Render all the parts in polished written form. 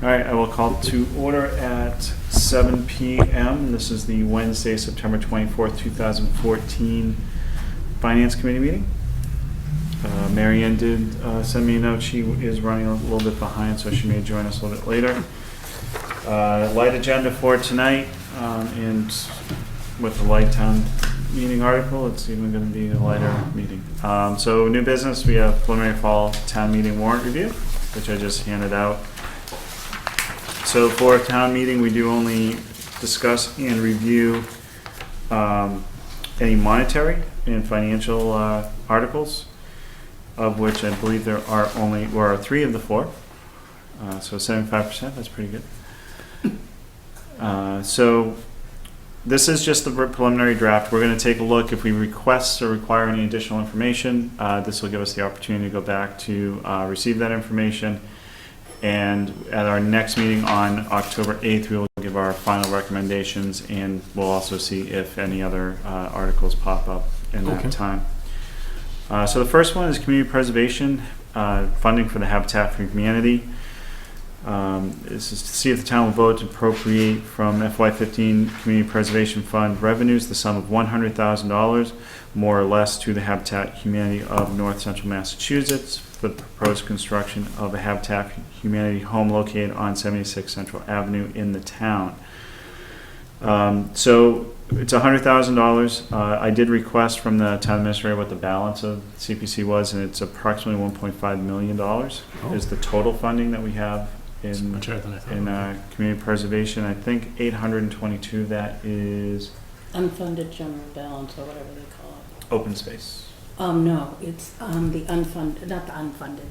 All right, I will call to order at 7 p.m. This is the Wednesday, September 24th, 2014 Finance Committee meeting. Mary Ann did send me a note. She is running a little bit behind, so she may join us a little bit later. Light agenda for tonight, and with the light town meeting article, it's even going to be a lighter meeting. So new business, we have preliminary fall town meeting warrant review, which I just handed out. So for a town meeting, we do only discuss and review any monetary and financial articles, of which I believe there are only, or 3 of the 4. So 75%, that's pretty good. So this is just the preliminary draft. We're going to take a look if we request or require any additional information. This will give us the opportunity to go back to receive that information. And at our next meeting on October 8th, we will give our final recommendations, and we'll also see if any other articles pop up in that time. So the first one is community preservation, funding for the Habitat for Humanity. This is to see if the town will vote to appropriate from FY15 Community Preservation Fund revenues the sum of $100,000, more or less, to the Habitat Humanity of North Central Massachusetts for the proposed construction of a Habitat Humanity home located on 76 Central Avenue in the town. So it's $100,000. I did request from the town administrator what the balance of CPC was, and it's approximately $1.5 million is the total funding that we have in community preservation. I think 822 that is unfunded general balance, or whatever they call it. Open space. No, it's the unfunded, not the unfunded.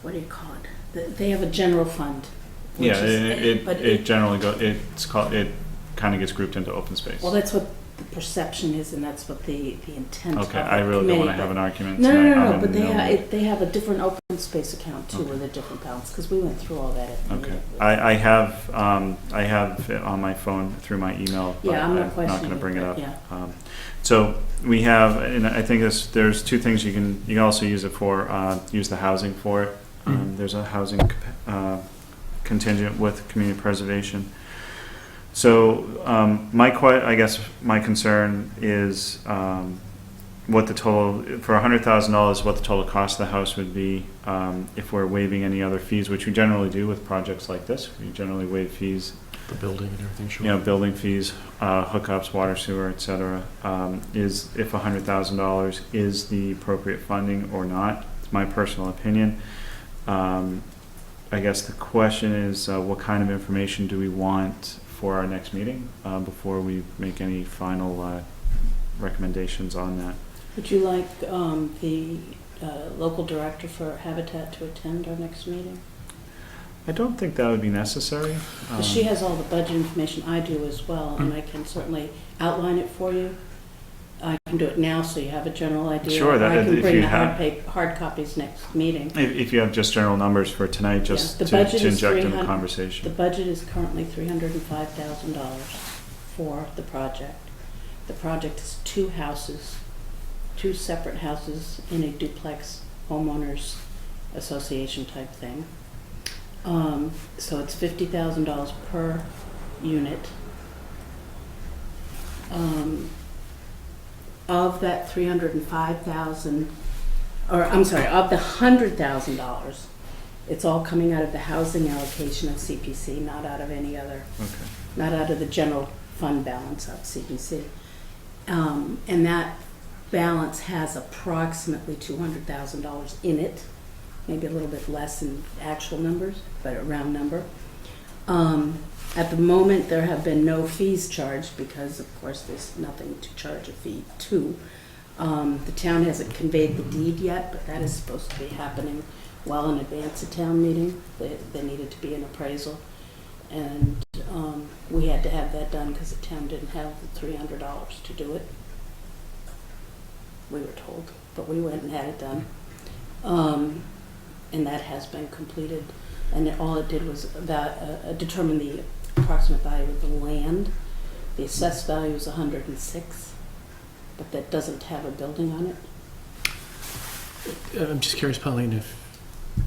What do you call it? They have a general fund. Yeah, it generally goes. It's called. It kind of gets grouped into open space. Well, that's what the perception is, and that's what the intent. Okay, I really don't want to have an argument. No. But they have a different open space account too, with a different balance, because we went through all that. Okay, I have it on my phone through my email. But yeah, I'm not going to bring it up. Yeah. So we have, and I think there's 2 things you can also use it for. Use the housing for it. There's a housing contingent with community preservation. So I guess my concern is what the total, for $100,000, what the total cost of the house would be if we're waiving any other fees, which we generally do with projects like this. We generally waive fees. The building and everything, sure. You know, building fees, hookups, water, sewer, etc. Is if $100,000 is the appropriate funding or not. It's my personal opinion. I guess the question is, what kind of information do we want for our next meeting before we make any final recommendations on that? Would you like the local director for Habitat to attend our next meeting? I don't think that would be necessary. She has all the budget information. I do as well, and I can certainly outline it for you. I can do it now so you have a general idea. Sure. That I can bring the hard copies next meeting. If you have just general numbers for tonight, just to inject in the conversation. The budget is currently $305,000 for the project. The project is 2 houses, 2 separate houses in a duplex homeowners association type thing. So it's $50,000 per unit. Of that $305,000, or I'm sorry, of the $100,000, it's all coming out of the housing allocation of CPC, not out of any other, not out of the general fund balance of CPC. And that balance has approximately $200,000 in it, maybe a little bit less in actual numbers, but a round number. At the moment, there have been no fees charged because, of course, there's nothing to charge a fee to. The town hasn't conveyed the deed yet, but that is supposed to be happening well in advance of town meeting. There needed to be an appraisal, and we had to have that done because the town didn't have the $300 to do it. We were told, but we went and had it done. And that has been completed. And all it did was determine the approximate value of the land. The assessed value is 106, but that doesn't have a building on it. I'm just curious, Pauline, if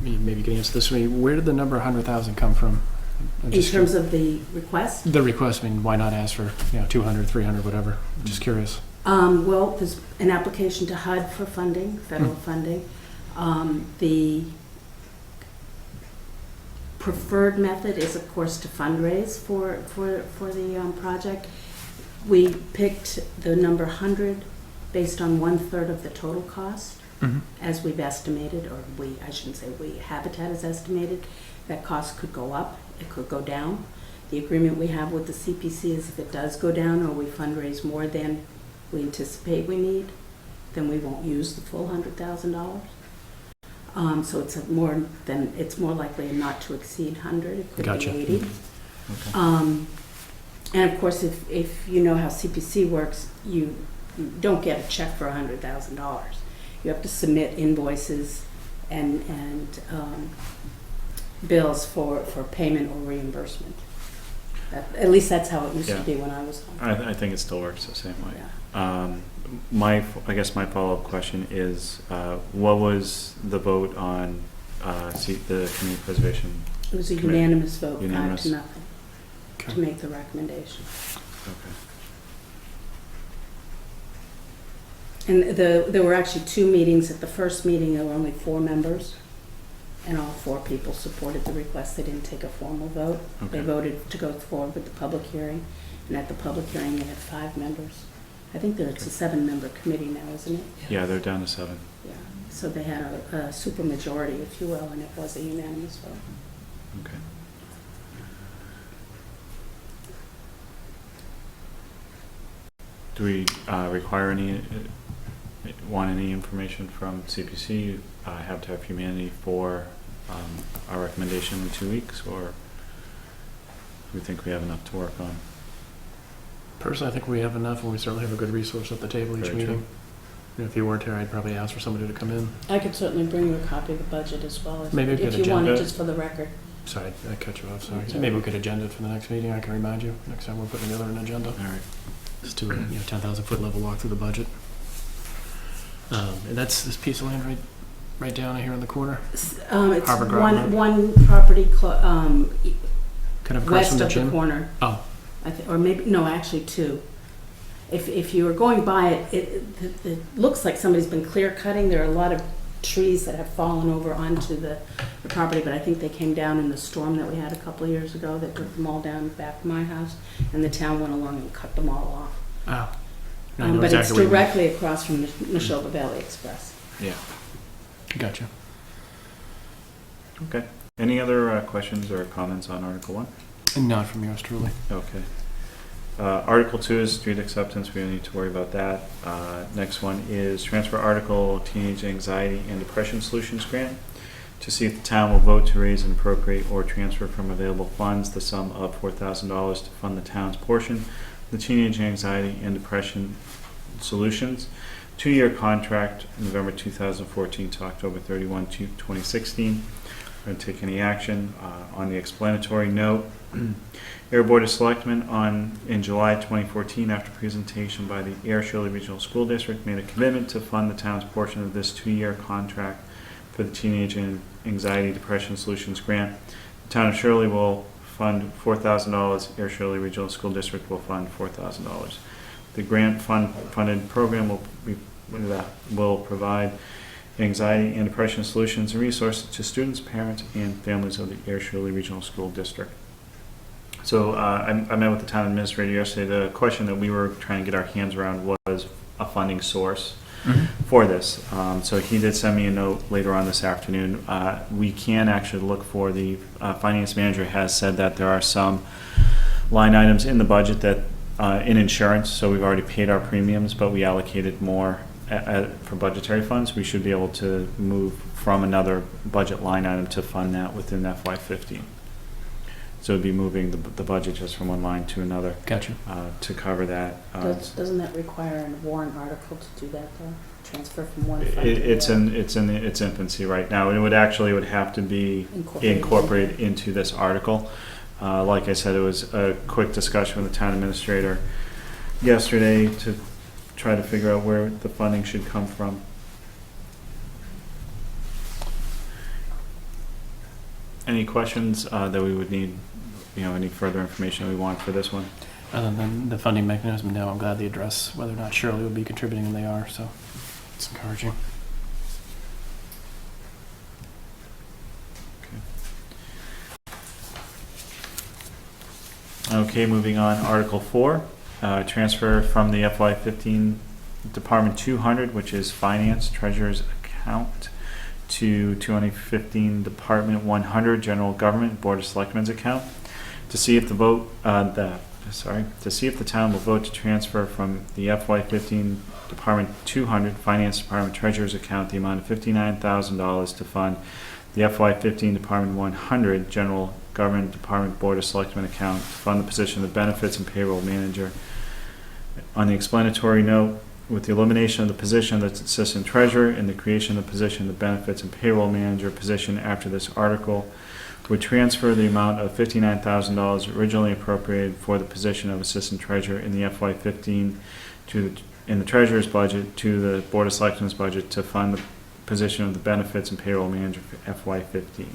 maybe you can answer this for me. Where did the number 100,000 come from? In terms of the request? The request, I mean, why not ask for 200, 300, whatever? Just curious. Well, there's an application to HUD for funding, federal funding. The preferred method is, of course, to fundraise for the project. We picked the number 100 based on 1/3 of the total cost, as we've estimated, or I shouldn't say we, Habitat has estimated. That cost could go up, it could go down. The agreement we have with the CPC is if it does go down or we fundraise more than we anticipate we need, then we won't use the full $100,000. So it's more likely a not to exceed 100. It could Gotcha. be 80. Okay. And of course, if you know how CPC works, you don't get a check for $100,000. You have to submit invoices and bills for payment or reimbursement. At least that's how it used to be when I was home. I think it still works the same way. Yeah. I guess my follow-up question is, what was the vote on the community preservation? It was a Committee. unanimous vote, Unanimous. 5-0, Okay. to make the recommendation. Okay. And there were actually 2 meetings. At the first meeting, there were only 4 members, and all 4 people supported the request. They didn't take a formal vote. Okay. They voted to go forward with the public hearing, and at the public hearing, they had 5 members. I think it's a 7-member committee now, isn't it? Yeah, they're down to 7. Yeah. So they had a super majority, if you will, and it was a unanimous vote. Okay. Do we require want any information from CPC, Habitat for Humanity, for our recommendation in 2 weeks, or do we think we have enough to work on? Personally, I think we have enough, and we certainly have a good resource at the table each Very meeting. If you weren't here, I'd probably ask for somebody to come in. I could certainly bring you a copy of the budget as well, Maybe a good if you want it, agenda. just for the record. Sorry, I cut you off, sorry. That's all Maybe we right. could agenda it for the next meeting. I can remind you next time we're putting together an agenda. All right. Just do a 10,000-foot level walk through the budget. And that's this piece of land right down here in the corner, It's Harvard Garden one property kind of across west from the of the gym. corner. Oh, Or maybe, no, actually 2. If you were going by it looks like somebody's been clear cutting. There are a lot of trees that have fallen over onto the property, but I think they came down in the storm that we had a couple of years ago that took them all down back of my house, and the town went along and cut them all off. oh. I know But exactly it's what you mean. directly across from the Neshoba Valley Express. Yeah. Gotcha. Okay. Any other questions or comments on Article 1? And not from yours truly. Okay. Article 2 is street acceptance. We don't need to worry about that. Next one is transfer article Teenage Anxiety and Depression Solutions Grant, to see if the town will vote to raise and appropriate or transfer from available funds the sum of $4,000 to fund the town's portion of the Teenage Anxiety and Depression Solutions 2-year contract, November 2014 to October 31, 2016. We're going to take any action on the explanatory note. Ayer Board of Selectmen in July 2014, after presentation by the Ayer Shirley Regional School District, made a commitment to fund the town's portion of this 2-year contract for the Teenage Anxiety Depression Solutions Grant. The town of Shirley will fund $4,000. Ayer Shirley Regional School District will fund $4,000. The grant funded program will provide anxiety and depression solutions and resources to students, parents, and families of the Ayer Shirley Regional School District. So I met with the town administrator yesterday. The question that we were trying to get our hands around was a funding source for this. So he did send me a note later on this afternoon. We can actually look for the finance manager has said that there are some line items in the budget that in insurance, so we've already paid our premiums, but we allocated more for budgetary funds. We should be able to move from another budget line item to fund that within FY15. So it'd be moving the budget just from one line to another. Gotcha. To cover that. Doesn't that require a warrant article to do that, though? Transfer from one fund to It's the other? in its infancy right now. It would have to be incorporated into this article. Like I said, it was a quick discussion with the town administrator yesterday to try to figure out where the funding should come from. Any questions that we would need, any further information we want for this one? Other than the funding mechanism, now I'm glad they address whether or not Shirley will be contributing, and they are, so it's encouraging. Okay, moving on, Article 4, transfer from the FY15 Department 200, which is Finance Treasurer's Account, to 2015 Department 100, General Government Board of Selectmen's Account, to see if the town will vote to transfer from the FY15 Department 200 Finance Department Treasurer's Account the amount of $59,000 to fund the FY15 Department 100 General Government Department Board of Selectmen account to fund the position of benefits and payroll manager. On the explanatory note, with the elimination of the position of the assistant treasurer and the creation of the position of the benefits and payroll manager position after this article, would transfer the amount of $59,000 originally appropriated for the position of assistant treasurer in the FY15 in the treasurer's budget to the Board of Selectmen's budget to fund the position of the benefits and payroll manager for FY15.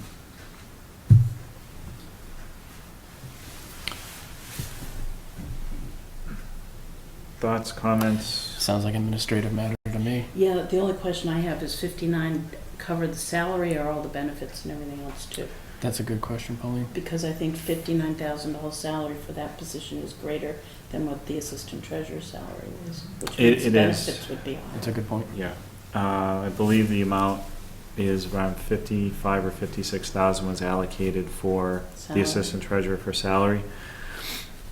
Thoughts, comments? Sounds like an administrative matter to me. Yeah, the only question I have is 59 cover the salary or all the benefits and everything else too? That's a good question, Pauline. Because I think $59,000 salary for that position is greater than what the assistant treasurer's salary is, which means It benefits is. would be higher. That's a good point. Yeah. I believe the amount is around 55 or 56,000 was allocated for the Salary. assistant treasurer for salary.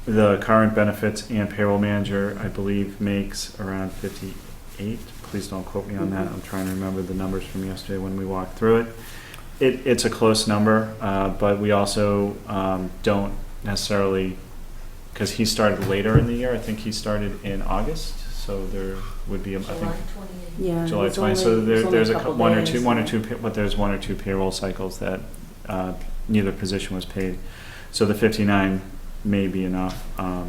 The current benefits and payroll manager, I believe, makes around 58. Please don't quote me on that. I'm trying to remember the numbers from yesterday when we walked through it. It's a close number, but we also don't necessarily, because he started later in the year. I think he started in August, so there would be, I think, Yeah, July it's 20. only- So it's only there's a couple one or days, two, yeah. but there's one or two payroll cycles that neither position was paid. So the 59 may be enough. I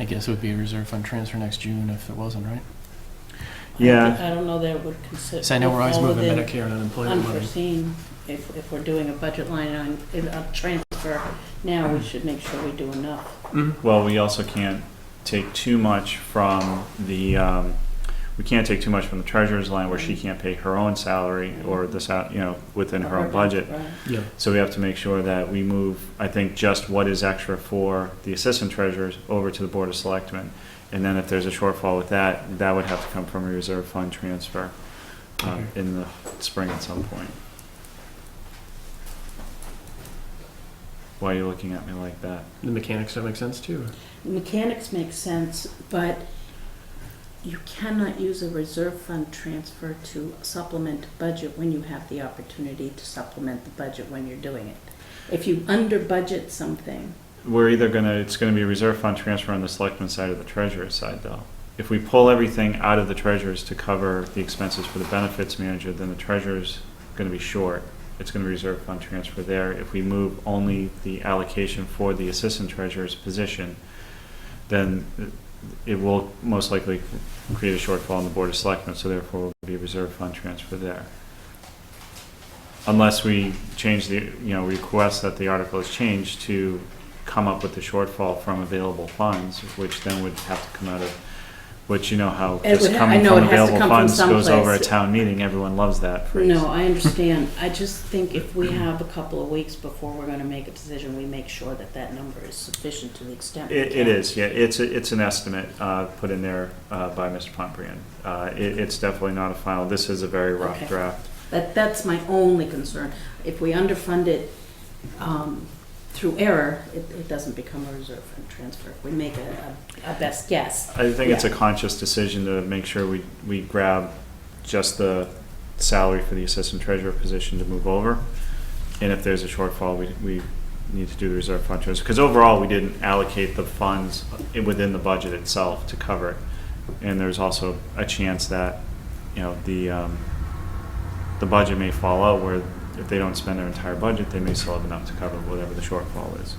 guess it would be a reserve fund transfer next June if it wasn't, right? Yeah. I don't know that it would consider. So I know we're always fall moving within Medicare and unemployment money. Unforeseen, if we're doing a budget line on, a transfer now, we should make sure we do enough. Well, we also can't take too much from the, we can't take too much from the treasurer's line where she can't pay her own salary or within her own budget. Right. Yeah. So we have to make sure that we move, I think, just what is extra for the assistant treasurers over to the Board of Selectmen. And then if there's a shortfall with that, that would have to come from a reserve fund transfer Okay. in the spring at some point. Why are you looking at me like that? The mechanics don't make sense too. Mechanics make sense, but you cannot use a reserve fund transfer to supplement a budget when you have the opportunity to supplement the budget when you're doing it. If you under budget something, It's gonna be a reserve fund transfer on the selectman side or the treasurer's side, though. If we pull everything out of the treasurer's to cover the expenses for the benefits manager, then the treasurer's gonna be short. It's gonna be reserve fund transfer there. If we move only the allocation for the assistant treasurer's position, then it will most likely create a shortfall in the Board of Selectmen, so therefore will be a reserve fund transfer there. Unless we change request that the article is changed to come up with the shortfall from available funds, which then would have to come out of, which how It just would coming I know from it has to available come from funds goes over at someplace. town meeting, everyone loves that phrase. no, I understand. I just think if we have a couple of weeks before we're gonna make a decision, we make sure that that number is sufficient to the extent we It can. is, yeah, it's an estimate put in there by Mr. Pomprian. It's definitely not a final, this is a very rough Okay. draft. That's my only concern. If we underfund it through error, it doesn't become a reserve fund transfer. We make a best guess. I think it's a Yeah. conscious decision to make sure we grab just the salary for the assistant treasurer position to move over. And if there's a shortfall, we need to do the reserve fund transfer. Because overall, we didn't allocate the funds within the budget itself to cover it. And there's also a chance that, the budget may fall out where if they don't spend their entire budget, they may still have enough to cover whatever the shortfall is.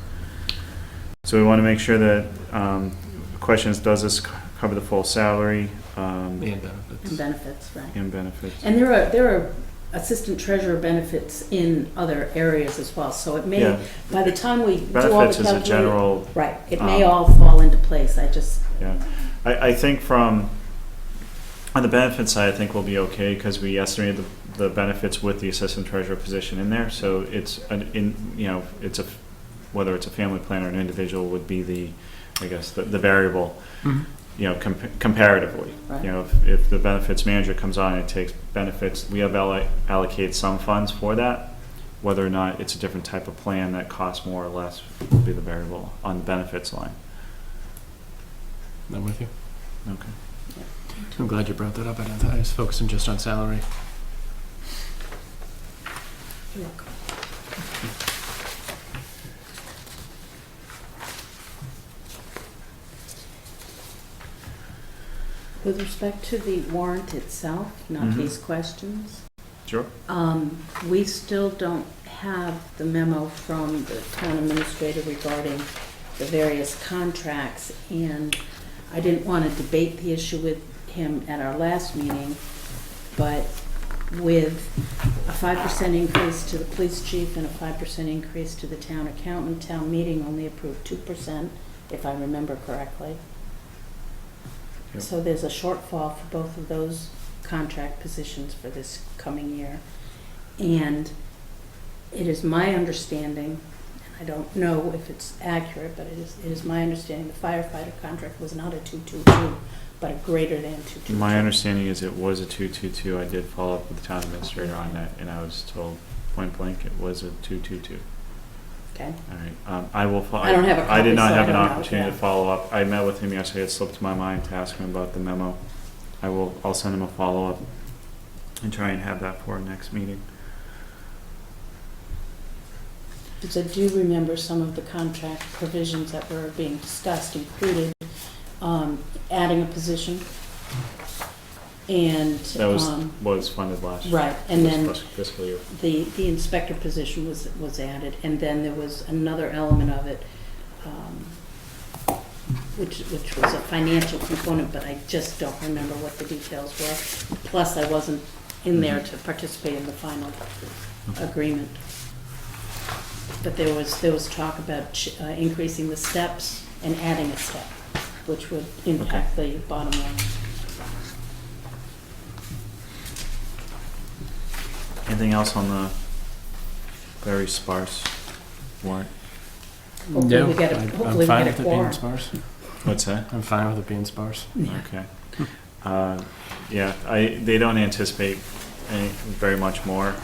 So we want to make sure that, the question is, does this cover the full salary And benefits. And benefits, right. and benefits? And there are assistant treasurer benefits in other areas as well, so it may, Yeah. by the time we do all the Benefits is a calculations. general, Right, it may um, all fall into place, I just, yeah. I think on the benefit side, I think we'll be okay because we estimated the benefits with the assistant treasurer position in there. So it's whether it's a family plan or an individual would be the variable, comparatively. Right. If the benefits manager comes on and takes benefits, we have allocate some funds for that. Whether or not it's a different type of plan that costs more or less will be the variable on the benefits line. I'm with you. Okay. I'm glad you brought that up. I was focusing just on salary. you're welcome. With respect to the warrant itself, not Mhm. these questions, Sure. we still don't have the memo from the town administrator regarding the various contracts, and I didn't want to debate the issue with him at our last meeting, but with a 5% increase to the police chief and a 5% increase to the town accountant, town meeting only approved 2%, if I remember correctly. Yep. So there's a shortfall for both of those contract positions for this coming year. And it is my understanding, and I don't know if it's accurate, but it is my understanding the firefighter contract was not a 222, but a greater than 222. My understanding is it was a 222. I did follow up with the town administrator on that, and I was told point blank it was a 222. Okay. All right. I will. I don't have a I did copy, not so I have an don't know, opportunity yeah. to follow up. I met with him yesterday. It slipped my mind to ask him about the memo. I'll send him a follow up and try and have that for our next meeting. Because I do remember some of the contract provisions that were being discussed included adding a position and That was funded last year. right, and then This fiscal year. the inspector position was added, and then there was another element of it, which was a financial component, but I just don't remember what the details were. Plus, I wasn't in there to participate in the final agreement. But there was talk about increasing the steps and adding a step, which would impact the bottom line. Anything else on the very sparse warrant? Hopefully we get a- I'm hopefully we fine get a with it being quorum. sparse. What's that? I'm fine with it being sparse. Yeah. Okay. Yeah, they don't anticipate very much more.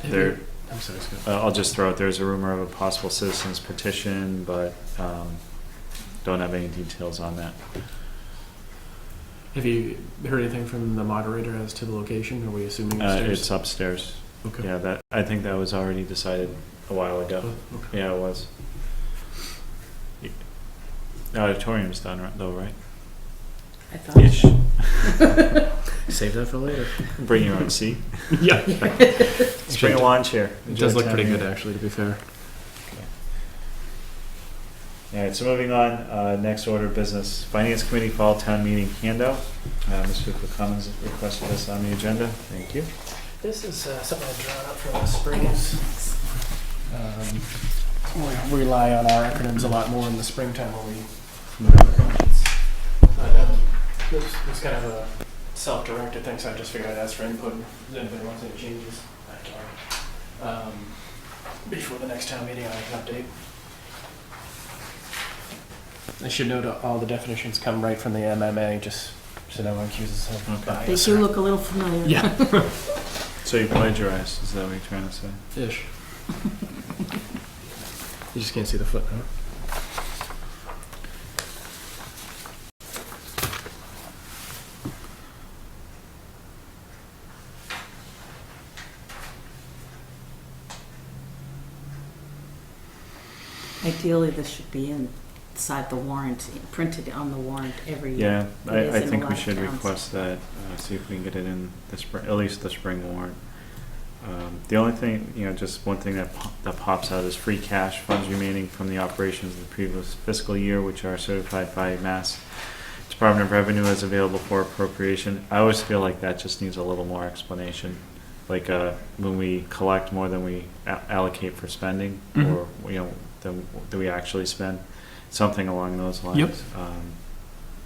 They're, I'm sorry, Scott. I'll just throw out, there's a rumor of a possible citizens petition, but don't have any details on that. Have you heard anything from the moderator as to the location? Are we assuming upstairs? It's upstairs. Okay. Yeah, I think that was already decided a while ago. Oh, okay. Yeah, it was. The auditorium's done, though, right? I thought. Ish. Save that for later. Bring your own seat. Yeah. Let's bring a lawn chair. It Enjoy does look town pretty good, meeting. actually, to be fair. All right, so moving on, next order of business, Finance Committee Fall Town Meeting handout. Mr. Cummins requested this on the agenda. Thank you. This is something I've drawn up from the springs. We rely on our acronyms a lot more in the springtime when we move our budgets. But this was kind of a self-directed thing, so I just figured I'd ask for input. If anybody wants any changes, I can. Before the next town meeting, I can update. I should note all the definitions come right from the MMA, just so no one accuses of Okay. They bias. do look a little familiar. Yeah. So you plagiarized, is that what you're trying to say? Ish. You just can't see the footnote. Ideally, this should be inside the warrant, printed on the warrant every year. Yeah, It is I in a think lot we of should towns. request that, see if we can get it in the spring, at least the spring warrant. The only thing, just one thing that pops out is free cash funds remaining from the operations of the previous fiscal year, which are certified by Mass Department of Revenue as available for appropriation. I always feel like that just needs a little more explanation, like when we collect more than we allocate for spending, Mhm. or than we actually spend, something along those lines. Yep.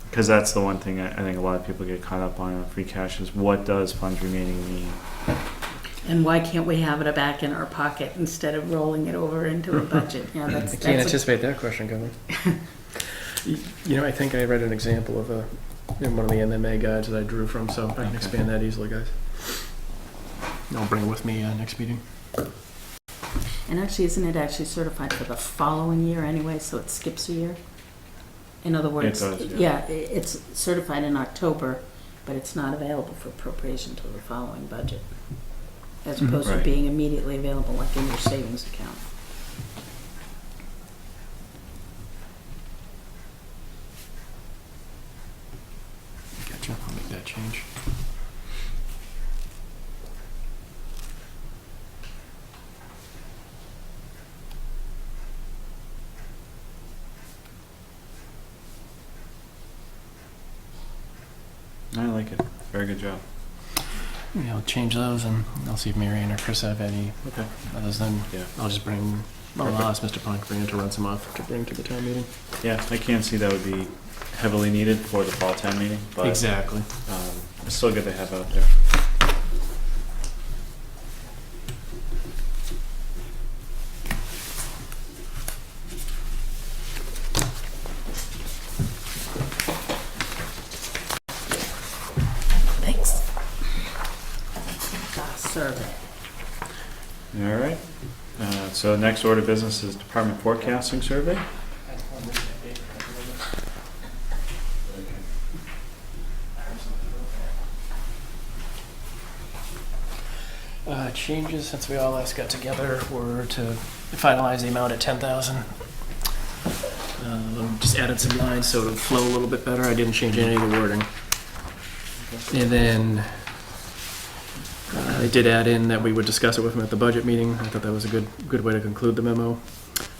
Because that's the one thing I think a lot of people get caught up on free cash is what does funds remaining mean? And why can't we have it back in our pocket instead of rolling it over into a budget? Yeah, I that's can't a- anticipate that question coming. I think I read an example of in one of the MMA guides that I drew from, so I can Okay. expand that easily, guys. I'll bring it with me next meeting. And actually, isn't it actually certified for the following year anyway, so it skips a year? In other words, does, yeah. yeah, it's certified in October, but it's not available for appropriation until the following budget, as Mhm. opposed to Right. being immediately available like in your savings account. Gotcha. I'll make that change. I like it. Very good job. Yeah, I'll change those, and I'll see if Marion or Chris have any Okay. others. Then Yeah. I'll just bring. I'll Perfect. ask Mr. Ponk to run some off to bring to the town meeting. Yeah, I can't see that would be heavily needed for the fall town meeting, but Exactly. it's still good to have out there. Thanks. Survey. All right. So next order of business is department forecasting survey. Changes since we all last got together were to finalize the amount at 10,000. Just added some lines so it'll flow a little bit better. I didn't change any of the wording. And then I did add in that we would discuss it with them at the budget meeting. I thought that was a good way to conclude the memo.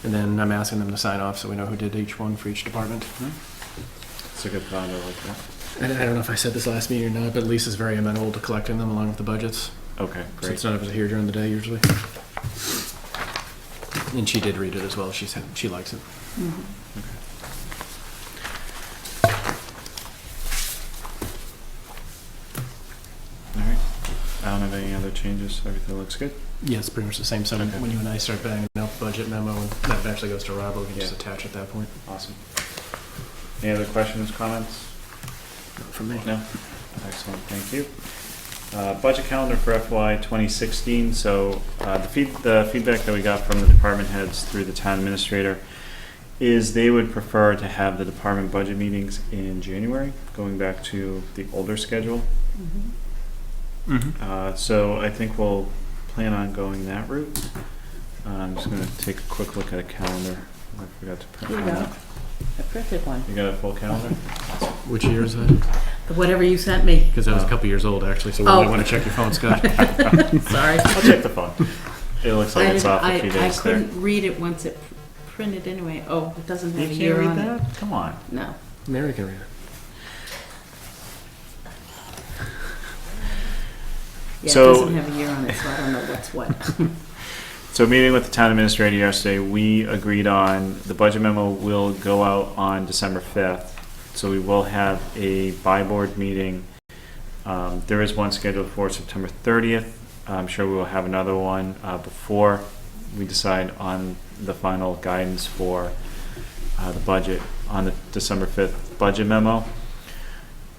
And then I'm asking them to sign off so we know who did each one for each department. It's a good thought. I like that. And I don't know if I said this last meeting or not, but Lisa's very amenable to collecting them along with the budgets. Okay, great. Since none of us are here during the day usually. And she did read it as well. She said she likes it. All right. I don't have any other changes. Everything looks good. Yeah, it's pretty much the same. So Okay. when you and I start banging out the budget memo, and that eventually goes to Rob, we can just Yeah. attach at that point. Awesome. Any other questions, comments? Not from me. No? Excellent, thank you. Budget calendar for FY 2016. So the feedback that we got from the department heads through the town administrator is they would prefer to have the department budget meetings in January, going back to the older schedule. Mm-hmm. So I think we'll plan on going that route. I'm just going to take a quick look at a calendar. I forgot to print Here you one go. out. A printed one. You got a full calendar? Which year is that? Whatever you sent me. Because that was a Oh. couple years old, actually, so we Oh. might want to check your phone, Scott. Sorry. I'll check the phone. It looks like I it's didn't- off a few I days there. couldn't read it once it printed anyway. Oh, it doesn't You have a can't year read on it. that? Come on. No. Mary can read it. Yeah, So- it doesn't have a year on it, so I don't know what's what. So meeting with the town administrator yesterday, we agreed on the budget memo will go out on December 5th. So we will have a by-board meeting. There is one scheduled for September 30th. I'm sure we will have another one before we decide on the final guidance for the budget on the December 5th budget memo.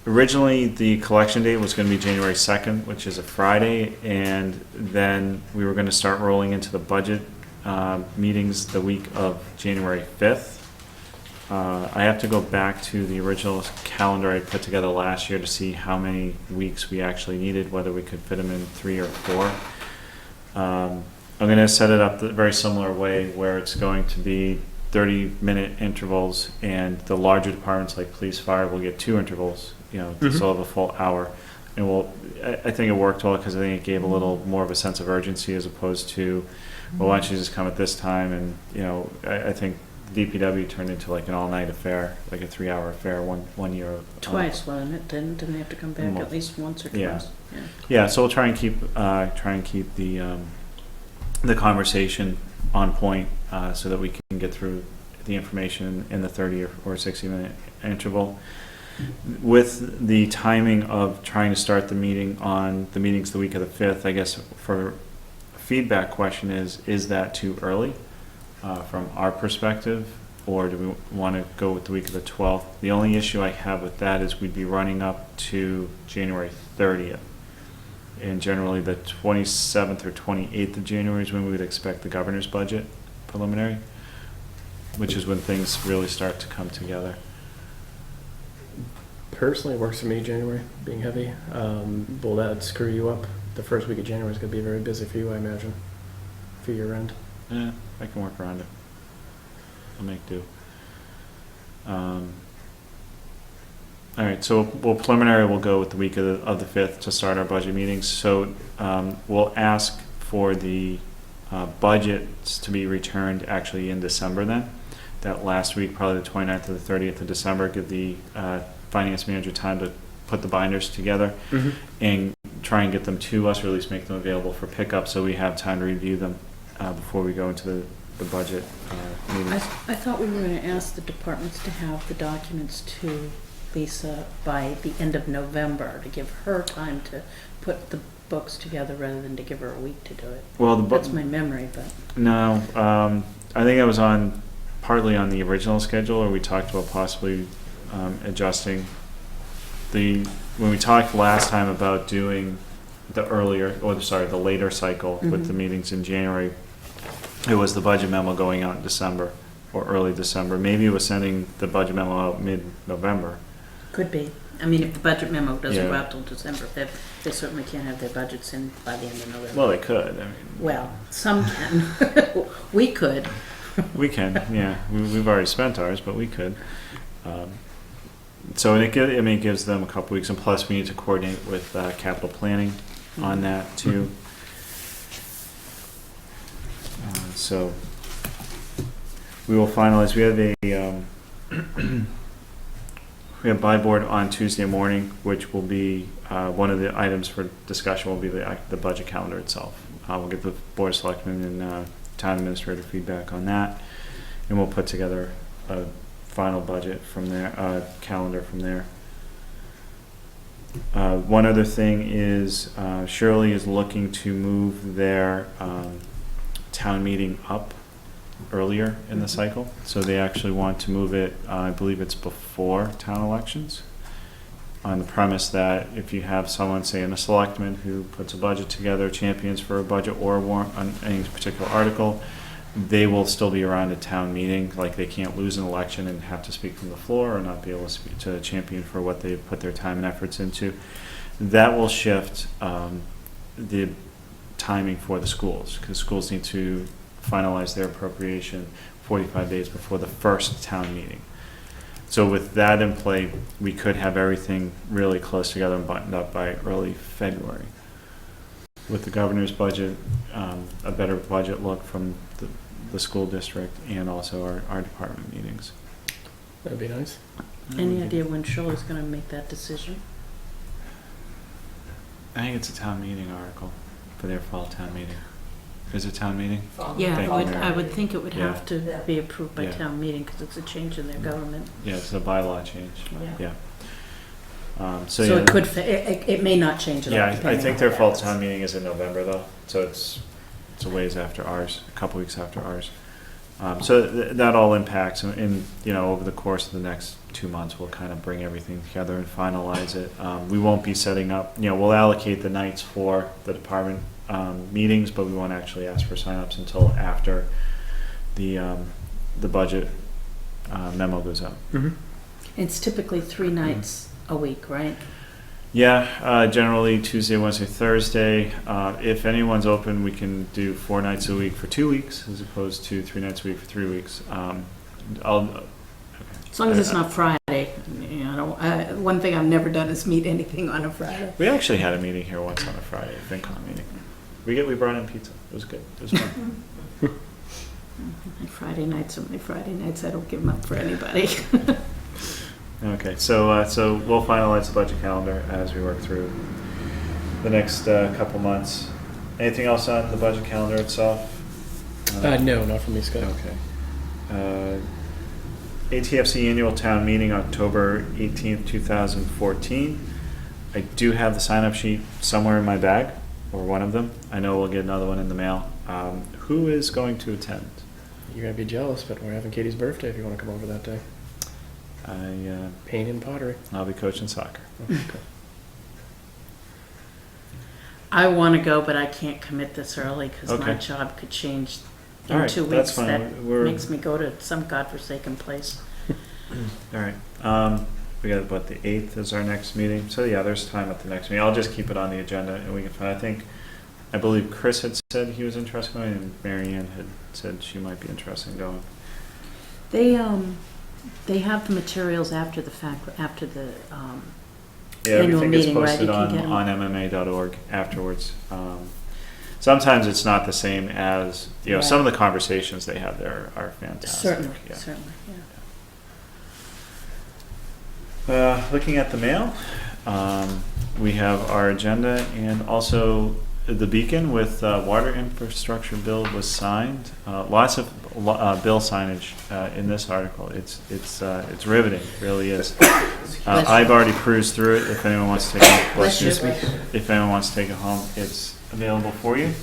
Originally, the collection date was going to be January 2nd, which is a Friday, and then we were going to start rolling into the budget meetings the week of January 5th. I have to go back to the original calendar I put together last year to see how many weeks we actually needed, whether we could fit them in 3 or 4. I'm going to set it up the very similar way where it's going to be 30-minute intervals, and the larger departments like police, fire will get 2 intervals. Mhm. Still have a full hour. And I think it worked well because I think it gave a little more of a sense of urgency as opposed to, well, why don't you just come at this time? And, I think DPW turned into like an all-night affair, like a 3-hour affair one year. Twice, wasn't it? Didn't they have to come back at least once or Yeah. twice? Yeah. Yeah, so we'll try and keep the conversation on point so that we can get through the information in the 30 or 60-minute interval. With the timing of trying to start the meeting on the meetings the week of the 5th, I guess for a feedback question is that too early from our perspective, or do we want to go with the week of the 12th? The only issue I have with that is we'd be running up to January 30th. And generally the 27th or 28th of January is when we would expect the governor's budget preliminary, which is when things really start to come together. Personally, it works for me, January, being heavy. Will that screw you up? The first week of January is going to be very busy for you, I imagine, for your end. Yeah, I can work around it. I'll make do. All right, so we'll go with the week of the 5th to start our budget meetings. So we'll ask for the budgets to be returned actually in December then. That last week, probably the 29th or the 30th of December, give the finance manager time to put the binders together and try and get them to us, or at least make them available for pickup so we have time to review them before we go into the budget meetings. I thought we were going to ask the departments to have the documents to Lisa by the end of November to give her time to put the books together rather than to give her a week to do it. Well, that's my memory, but no, I think I was partly on the original schedule, or we talked about possibly adjusting when we talked last time about doing the later cycle with the meetings in January. It was the budget memo going out in December or early December. Maybe it was sending the budget memo out mid-November. Could be. I mean, if the budget memo doesn't Yeah. go out till December 5th, they certainly can't have their budgets in by the end of November. Well, they could. I mean, Well, some can. We could. we can, yeah. We've already spent ours, but we could. So it gives them a couple weeks, and plus we need to coordinate with capital planning on that too. So we will finalize. We have we have buy board on Tuesday morning, which will be one of the items for discussion will be the budget calendar itself. We'll get the board of selectmen and town administrator feedback on that, and we'll put together a final budget from there, calendar from there. One other thing is Shirley is looking to move their town meeting up earlier in the cycle. So they actually want to move it, I believe it's before town elections, on the premise that if you have someone, say in a selectman, who puts a budget together, champions for a budget or a warrant on any particular article, they will still be around a town meeting. Like, they can't lose an election and have to speak from the floor, or not be able to speak to a champion for what they put their time and efforts into. That will shift the timing for the schools, because schools need to finalize their appropriation 45 days before the first town meeting. So with that in play, we could have everything really close together and buttoned up by early February. With the governor's budget, a better budget look from the school district, and also our department meetings. That'd be nice. Any idea when Shirley's going to make that decision? I think it's a town meeting article for their fall town meeting. Is it town meeting? Yeah, Thank I you, would, Mary. I would think it would Yeah. have to be approved by Yeah. town meeting because it's a change in their government. Yeah, it's a bylaw change. Yeah. Yeah. So yeah, it could, it may not change at all. Yeah, I depending think on their what fall happens. town meeting is in November though, so it's a ways after ours, a couple weeks after ours. So that all impacts, and over the course of the next 2 months, we'll kind of bring everything together and finalize it. We won't be setting up, we'll allocate the nights for the department meetings, but we won't actually ask for signups until after the budget memo goes out. Mm-hmm. It's typically 3 nights a week, right? Yeah, generally Tuesday, Wednesday, Thursday. If anyone's open, we can do 4 nights a week for 2 weeks, as opposed to 3 nights a week for 3 weeks. As long as it's not Friday. One thing I've never done is meet anything on a Friday. We actually had a meeting here once on a Friday, a FinCom meeting. We brought in pizza. It was good. It was fun. Friday nights are my Friday nights. I don't give them up for anybody. Okay, so we'll finalize the budget calendar as we work through the next couple months. Anything else on the budget calendar itself? No, not from me, Scott. Okay. ATFC Annual Town Meeting, October 18th, 2014. I do have the sign-up sheet somewhere in my bag, or one of them. I know we'll get another one in the mail. Who is going to attend? You're going to be jealous, but we're having Katie's birthday if you want to come over that day. Paint and pottery. I'll be coaching soccer. Okay. I want to go, but I can't commit this early because my Okay. job could change in All right, 2 that's weeks. fine. That We're- makes me go to some godforsaken place. All right. We got about the 8th is our next meeting. So yeah, there's time at the next meeting. I'll just keep it on the agenda and we can find. I believe Chris had said he was interested in going, and Mary Ann had said she might be interested in going. They have the materials after the fact, after the Yeah, annual everything gets meeting, right? posted You can get 'em. on MMA.org afterwards. Sometimes it's not the same as, Right. some of the conversations they have there are fantastic. certainly, Yeah. certainly, Looking at the mail, we have our agenda, and also the Beacon with water infrastructure bill was signed. Lots of bill signage in this article. It's riveting, it really is. I've already cruised through it. If anyone wants to take it, Bless you. if anyone wants to take it home, it's available for you.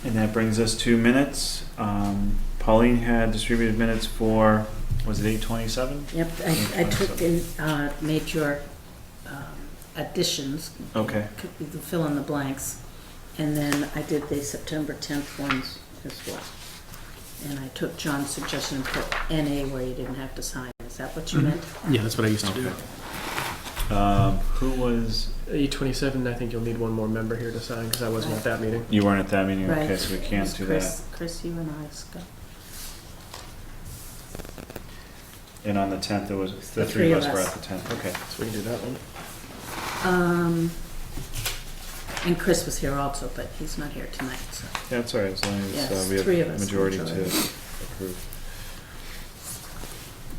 And that brings us to minutes. Pauline had distributed minutes for, was it 8/27? Yep, I took and made your additions. Okay. You can fill in the blanks. And then I did the September 10th ones as well. And I took John's suggestion and put NA where you didn't have to sign. Is that what you meant? Yeah, that's what I used to do. Who was, 8/27, I think you'll need one more member here to sign because I wasn't at that meeting. you weren't at that meeting? Right. Okay, so we It can't was do Chris, that. Chris, you and I, Scott. And on the 10th, it was, the The three of us were at the 10th. Okay. So we can do that one. And Chris was here also, but he's not here tonight, so. Yeah, that's all right, as long Yes, as we three have of us, majority to majority. approve.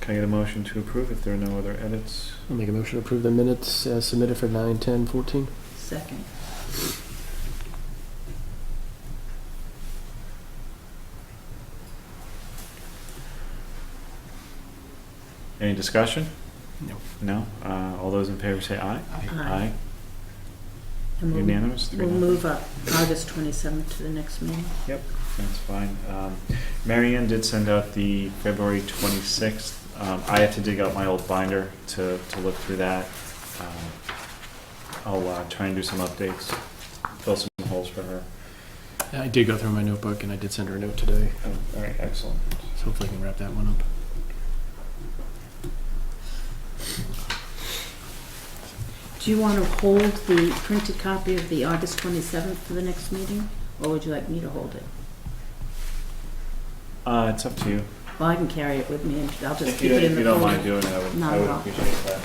Can I get a motion to approve if there are no other edits? I'll make a motion to approve the minutes as submitted for 9/10/14. Second. Any discussion? No. No? All those in favor say aye. Aye. And we'll- Unanimous? We'll 3-0. move up August 27th to the next meeting. Yep, that's fine. Mary Ann did send out the February 26th. I have to dig out my old binder to look through that. I'll try and do some updates, fill some holes for her. I did go through my notebook and I did send her a note today. All right, excellent. So hopefully I can wrap that one up. Do you want to hold the printed copy of the August 27th for the next meeting? Or would you like me to hold it? It's up to you. Well, I can carry it with me and I'll just If keep you it in the don't folder. mind doing it, Not I at would all. appreciate that.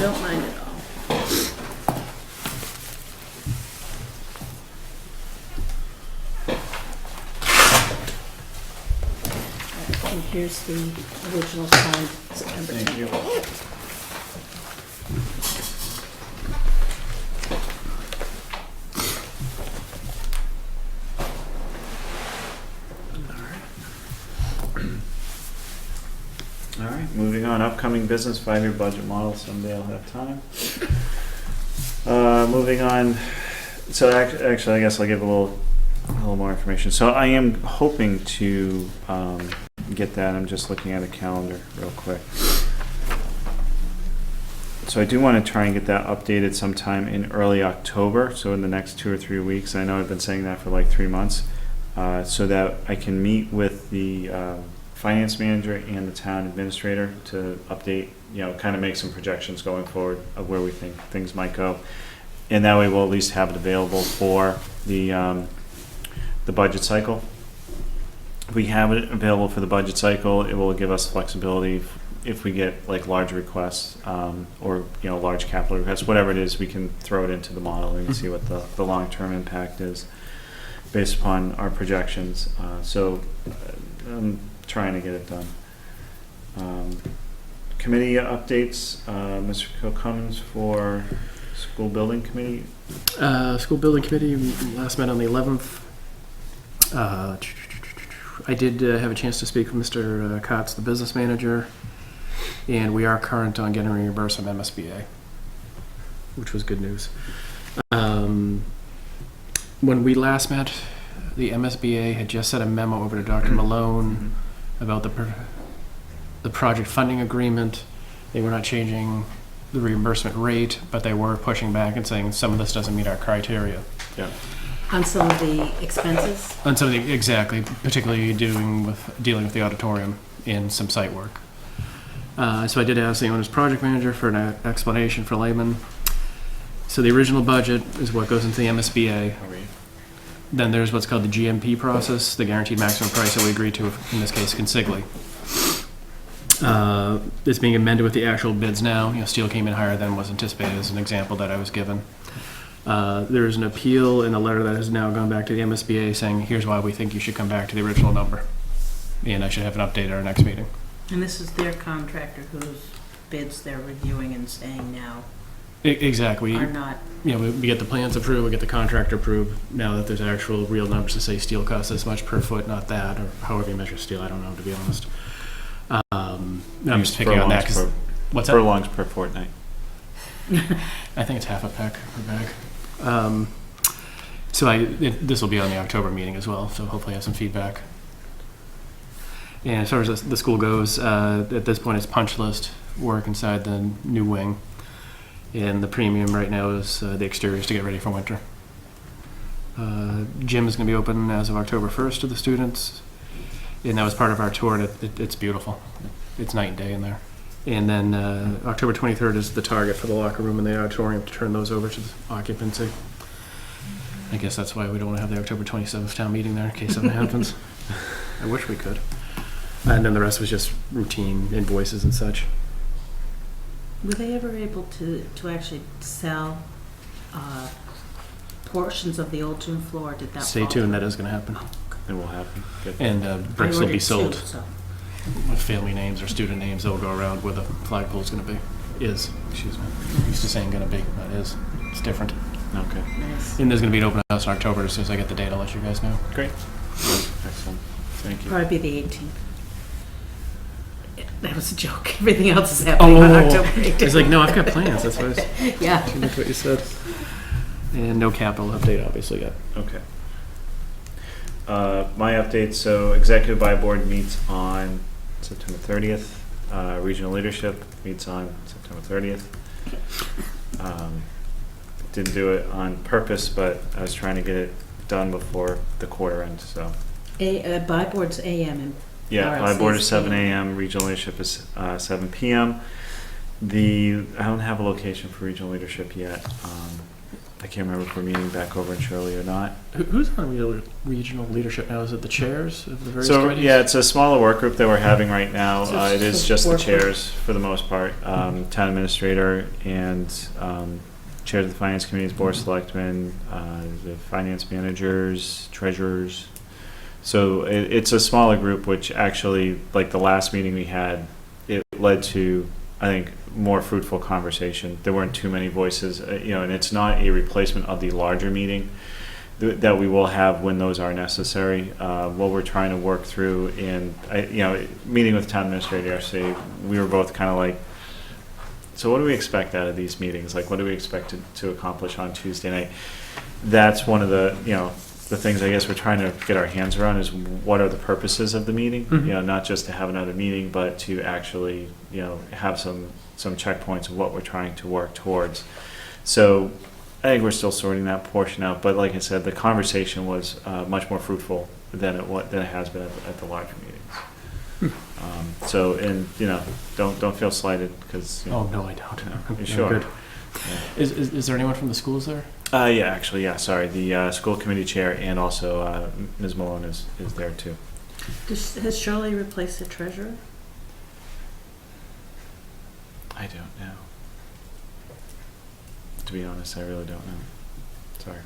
Don't mind at all. And here's the original signed September 10th. Thank you. All right, moving on, upcoming business 5-year budget model, someday I'll have time. Moving on, so actually, I guess I'll give a little more information. So I am hoping to get that, I'm just looking at a calendar real quick. So I do want to try and get that updated sometime in early October, so in the next 2 or 3 weeks. I know I've been saying that for like 3 months, so that I can meet with the finance manager and the town administrator to update, kind of make some projections going forward of where we think things might go. And that way we'll at least have it available for the budget cycle. If we have it available for the budget cycle, it will give us flexibility if we get like large requests, or, you know, large capital requests, whatever it is, we can throw it into the modeling and see what the long-term impact is based upon our projections. So I'm trying to get it done. Committee updates, Mr. Kilcummins for school building committee. School building committee last met on the 11th. I did have a chance to speak with Mr. Kotz, the business manager, and we are current on getting reimbursed from MSBA, which was good news. When we last met, the MSBA had just sent a memo over to Dr. Malone about the project funding agreement. They were not changing the reimbursement rate, but they were pushing back and saying some of this doesn't meet our criteria. Yeah. On some of the expenses? On some of the, exactly, particularly dealing with the auditorium and some site work. So I did ask the owner's project manager for an explanation for layman. So the original budget is what goes into the MSBA. Then there's what's called the GMP process, the guaranteed maximum price that we agreed to, in this case, Consigli. It's being amended with the actual bids now. You know, steel came in higher than was anticipated, as an example that I was given. There is an appeal in a letter that has now gone back to the MSBA saying, here's why we think you should come back to the original number. And I should have an update at our next meeting. And this is their contractor whose bids they're reviewing and saying now Exactly. are not. You know, we get the plans approved, we get the contractor approved. Now that there's actual real numbers to say steel costs this much per foot, not that, or however you measure steel, I don't know, to be honest. I'm just picking on that because what's that? Furlongs per fortnight. I think it's half a peck per bag. So this will be on the October meeting as well, so hopefully I have some feedback. And as far as the school goes, at this point it's punch list work inside the new wing. And the premium right now is the exteriors to get ready for winter. Gym is going to be open as of October 1st to the students. And that was part of our tour, and it's beautiful. It's night and day in there. And then October 23rd is the target for the locker room and the auditorium to turn those over to the occupancy. I guess that's why we don't want to have the October 27th town meeting there in case something happens. I wish we could. And then the rest was just routine invoices and such. Were they ever able to actually sell portions of the old gym floor? Did that Stay fall tuned, through? that is going to happen. It will happen. Good. And I bricks will be ordered sold two, so. with family names or student names that will go around where the flagpole is going to be. Excuse me. Used to saying going to be, that is. It's different. Okay. Nice. And there's going to be an open house in October. As soon as I get the date, I'll let you guys know. Great. Excellent. Thank you. Probably be the 18th. That was a joke. Everything else is happening on October 18th. It's like, no, I've got plans. That's what Yeah. that's what you said. And no capital update, obviously, yet. Okay. My update, so Executive Buy Board meets on September 30th. Regional Leadership meets on September 30th. Didn't do it on purpose, but I was trying to get it done before the quarter end, so. Buy board's AM and Yeah, Buy Board is 7 a.m., Regional Leadership is 7 p.m. I don't have a location for Regional Leadership yet. I can't remember if we're meeting back over in Shirley or not. Who's on regional leadership now? Is it the chairs of the various So, committees? yeah, it's a smaller work group that we're having right now. So It is it's just the work group. chairs for the most part. Town administrator and chair of the finance committees, board of selectmen, the finance managers, treasurers. So it's a smaller group, which actually, like the last meeting we had, it led to, I think, more fruitful conversation. There weren't too many voices, and it's not a replacement of the larger meeting that we will have when those are necessary. What we're trying to work through meeting with town administrator yesterday, we were both kind of like, so what do we expect out of these meetings? Like, what do we expect to accomplish on Tuesday night? That's one of the things I guess we're trying to get our hands around is what are the purposes of the meeting? Mhm. Not just to have another meeting, but to actually, have some checkpoints of what we're trying to work towards. So I think we're still sorting that portion out, but like I said, the conversation was much more fruitful than it has been at the larger meetings. Don't feel slighted because. Oh, no, I don't. You I'm sure? good. Yeah. Is there anyone from the schools there? Sorry. The school committee chair and also Ms. Malone is there too. Has Shirley replaced the treasurer? I don't know. To be honest, I really don't know. Sorry.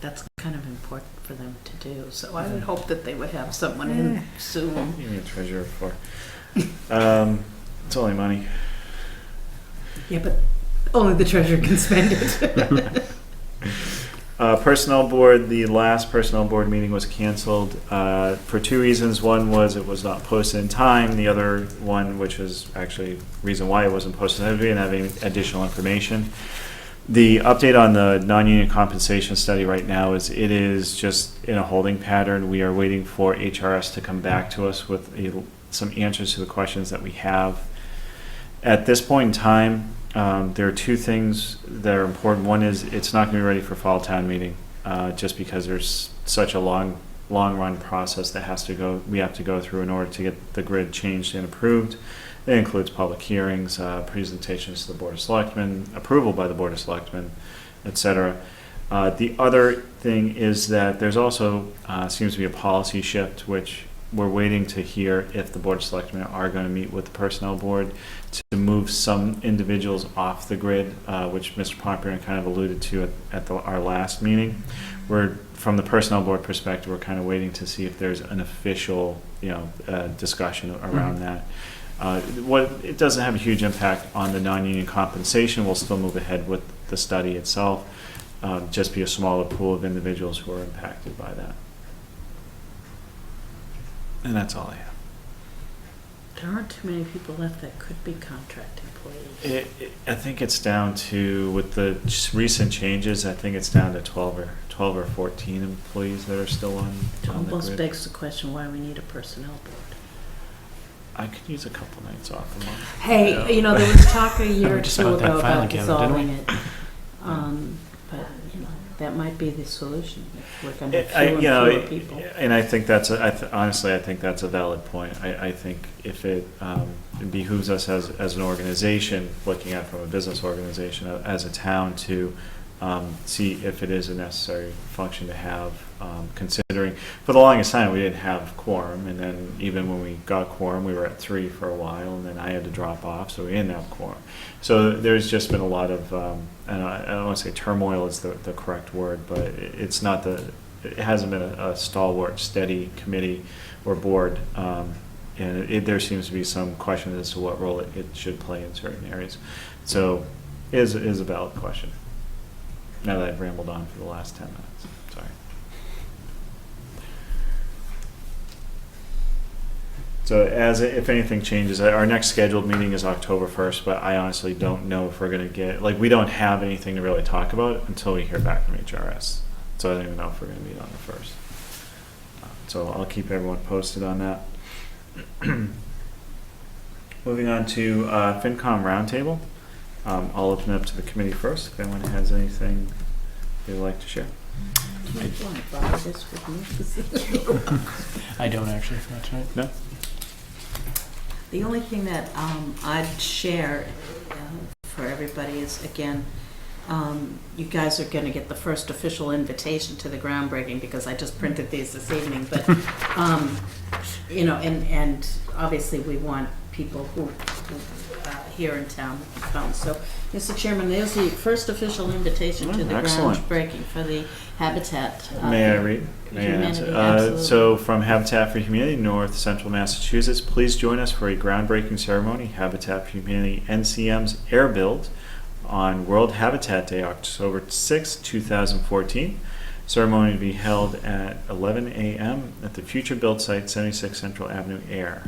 That's kind of important for them to do, so I would hope that they would have someone in soon. You need a treasurer for. It's only money. Yeah, but only the treasurer can spend it. Personnel board, the last personnel board meeting was canceled for two reasons. One was it was not posted in time. The other one, which was actually reason why it wasn't posted, we didn't have any additional information. The update on the non-union compensation study right now is it is just in a holding pattern. We are waiting for HRS to come back to us with some answers to the questions that we have. At this point in time, there are two things that are important. One is it's not going to be ready for fall town meeting, just because there's such a long run process that we have to go through in order to get the grid changed and approved. It includes public hearings, presentations to the Board of Selectmen, approval by the Board of Selectmen, etc. The other thing is that there's also seems to be a policy shift, which we're waiting to hear if the Board of Selectmen are going to meet with the Personnel Board to move some individuals off the grid, which Mr. Pompier kind of alluded to at our last meeting. From the Personnel Board perspective, we're kind of waiting to see if there's an official, discussion around that. It doesn't have a huge impact on the non-union compensation. We'll still move ahead with the study itself. Just be a smaller pool of individuals who are impacted by that. And that's all I have. There aren't too many people left that could be contract employees. I think it's down to, with the recent changes, I think it's down to 12 or 14 employees that are still on It the almost grid. begs the question why we need a personnel board. I could use a couple nights off a month. Hey, there was talk a year We or just two about that ago filing about cabinet, didn't dissolving it. But, that might be the solution. If we're going to have fewer and fewer people. And I think that's honestly, I think that's a valid point. I think if it behooves us as an organization, looking at it from a business organization, as a town, to see if it is a necessary function to have, considering for the longest time we didn't have quorum, and then even when we got quorum, we were at 3 for a while, and then I had to drop off, so we didn't have quorum. So there's just been a lot of, I don't want to say turmoil is the correct word, but it hasn't been a stalwart, steady committee or board, and there seems to be some question as to what role it should play in certain areas. So it is a valid question. Now that I've rambled on for the last 10 minutes. Sorry. So if anything changes, our next scheduled meeting is October 1st, but I honestly don't know if we're going to we don't have anything to really talk about until we hear back from HRS. So I don't even know if we're going to meet on the 1st. So I'll keep everyone posted on that. Moving on to FinCom Roundtable. I'll open it up to the committee first, if anyone has anything they'd like to share. Do you want to borrow this with me? I don't actually, not tonight. No? The only thing that I'd share for everybody is, again, you guys are going to get the first official invitation to the groundbreaking because I just printed these this evening. But, and obviously we want people who here in town come. So, Mr. Chairman, there's the first official invitation to the Excellent. groundbreaking for the Habitat. May I read? May I answer? Humanity, absolutely. So from Habitat for Humanity, North Central Massachusetts, please join us for a groundbreaking ceremony, Habitat for Humanity NCM's Air Build, on World Habitat Day, October 6, 2014. Ceremony to be held at 11 a.m. at the Future Build site, 76 Central Avenue, Ayer.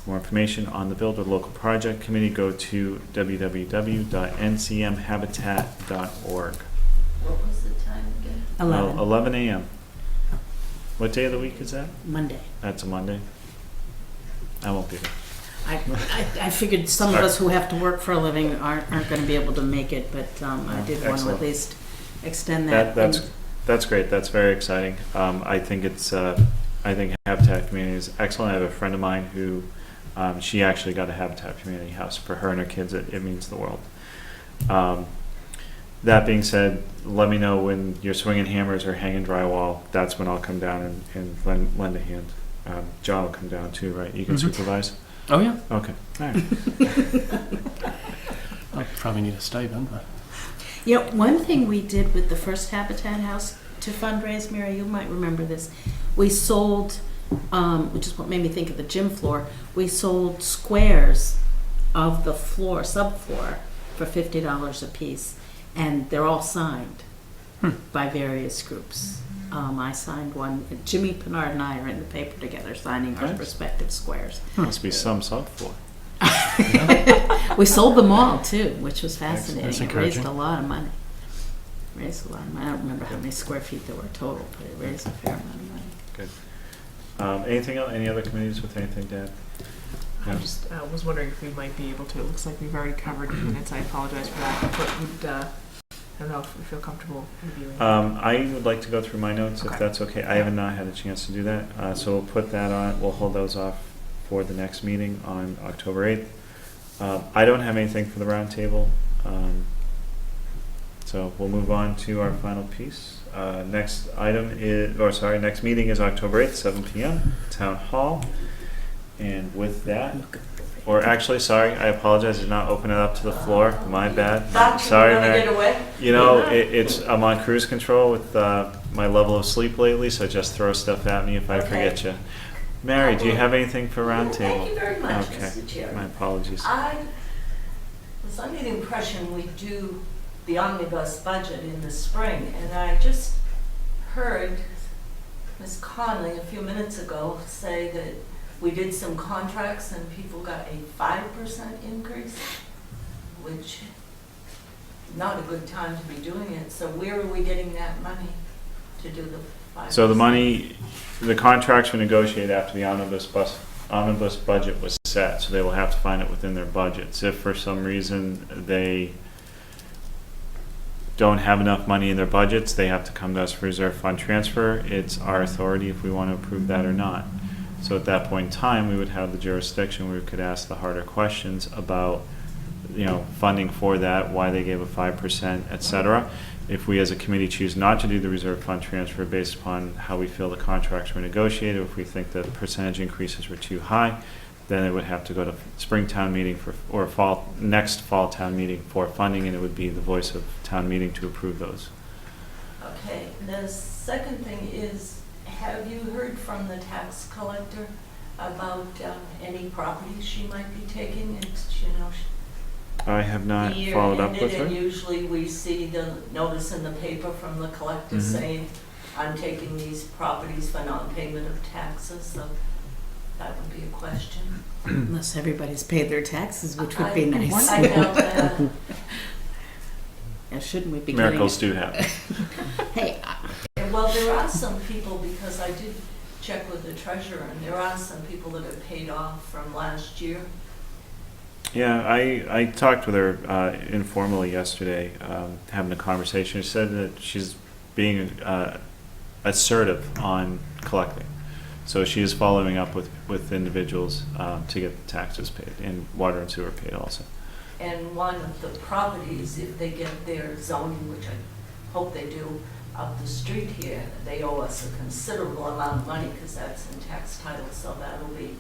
More information on the Build or local project committee, go to www.ncmhabitat.org. What was the time again? 11. 11 a.m. What day of the week is that? Monday. That's a Monday. I won't be there. I figured some of us who have to work for a living aren't going to be able to make it, but I did want to Excellent. at least extend that. That's great. That's very exciting. I think Habitat Community is excellent. I have a friend of mine who she actually got a Habitat Community house for her and her kids. It means the world. That being said, let me know when you're swinging hammers or hanging drywall. That's when I'll come down and lend a hand. John will come down too, right? You can supervise. Oh, yeah. Okay, all right. I'll probably need a stipend, but. You know, one thing we did with the first Habitat House to fundraise, Mary, you might remember this. We sold, which is what made me think of the gym floor, we sold squares of the floor, subfloor, for $50 a piece. And they're all signed by various groups. I signed one. Jimmy Pinard and I are in the paper together signing our Nice. respective squares. Must be some softball. We sold them all too, which was fascinating. That's It raised encouraging. a lot of money. Raised a lot of money. I don't remember how many square feet there were total, but it raised a fair amount of money. Good. Anything else? Any other committees with anything to add? I No? just was wondering if we might be able to. It looks like we've already covered minutes. I apologize for that. But would, I don't know if we feel comfortable reviewing. I would like to go through my notes if Okay. that's okay. I have not had a chance to do that, so we'll put that on. We'll hold those off for the next meeting on October 8th. I don't have anything for the roundtable, so we'll move on to our final piece. Next next meeting is October 8th, 7 p.m., Town Hall. And with that, or actually, sorry, I apologize, I did not open it up to the floor. My bad. Sorry, Mary. You know, I'm on cruise control with my level of sleep lately, so just throw stuff at me if I forget you. Mary, do you have anything for roundtable? Thank you very much, Okay. Mr. Chairman. My apologies. I was under the impression we do the omnibus budget in the spring, and I just heard Ms. Conley a few minutes ago say that we did some contracts and people got a 5% increase, which not a good time to be doing it. So where are we getting that money to do the 5%? So the contracts were negotiated after the omnibus budget was set, so they will have to find it within their budgets. If for some reason they don't have enough money in their budgets, they have to come to us for reserve fund transfer. It's our authority if we want to approve that or not. So at that point in time, we would have the jurisdiction where we could ask the harder questions about, funding for that, why they gave a 5%, et cetera. If we as a committee choose not to do the reserve fund transfer based upon how we feel the contracts were negotiated, if we think the percentage increases were too high, then it would have to go to spring town meeting next fall town meeting for funding, and it would be the voice of town meeting to approve those. Okay, the second thing is, have you heard from the tax collector about any property she might be taking? It's, I have not the year followed up ended, with her. and usually we see the notice in the paper from the collector saying, I'm taking these properties for non-payment of taxes, so that would be a question. Unless everybody's paid their taxes, which would be nice. I doubt that. Now, shouldn't we be Miracles do happen. Hey, Well, there are some people, because I did check with the treasurer, and there are some people that are paid off from last year. Yeah, I talked with her informally yesterday, having a conversation. She said that she's being assertive on collecting. So she is following up with individuals to get the taxes paid, and water and sewer paid also. And one of the properties, if they get their zoning, which I hope they do, up the street here, they owe us a considerable amount of money because that's in tax title, so that'll be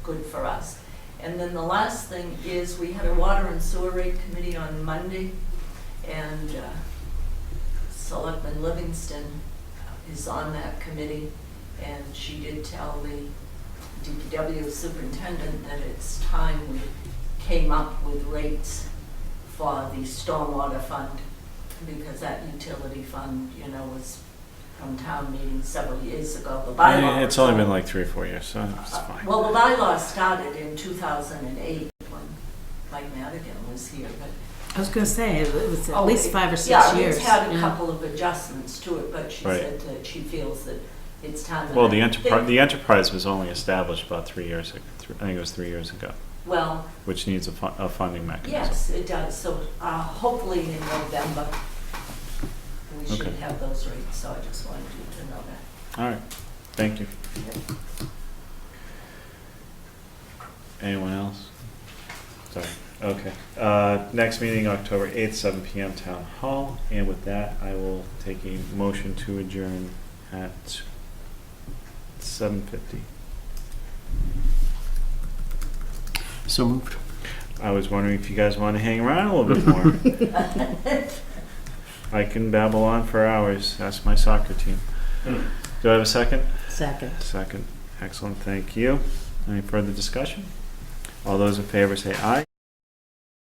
good for us. And then the last thing is, we had a water and sewer rate committee on Monday, and Selectman Livingston is on that committee, and she did tell the DPW superintendent that it's time we came up with rates for the stormwater fund, because that utility fund, was from town meeting several years ago. The bylaw. It's only been like 3 or 4 years, so it's fine. Well, the bylaw started in 2008 when Mike Madigan was here, but. I was going to say, it was at Oh, least 5 or 6 yeah, years. it's had a Yeah. couple of adjustments to it, but she Right. said that she feels that it's time. Well, and the I think- enterprise was only established about 3 years ago. I think it was 3 years ago, Well, which needs a funding mechanism. yes, it does. So hopefully in November, we should Okay. have those rates. So I just wanted you to know that. All right, thank you. Anyone else? Sorry. Okay. Next meeting, October 8th, 7 p.m. Town Hall. And with that, I will take a motion to adjourn at 7:50. So moved. I was wondering if you guys want to hang around a little bit more. I can babble on for hours. That's my soccer team. Do I have a second? Second. Second. Excellent, thank you. Any further discussion? All those in favor say aye.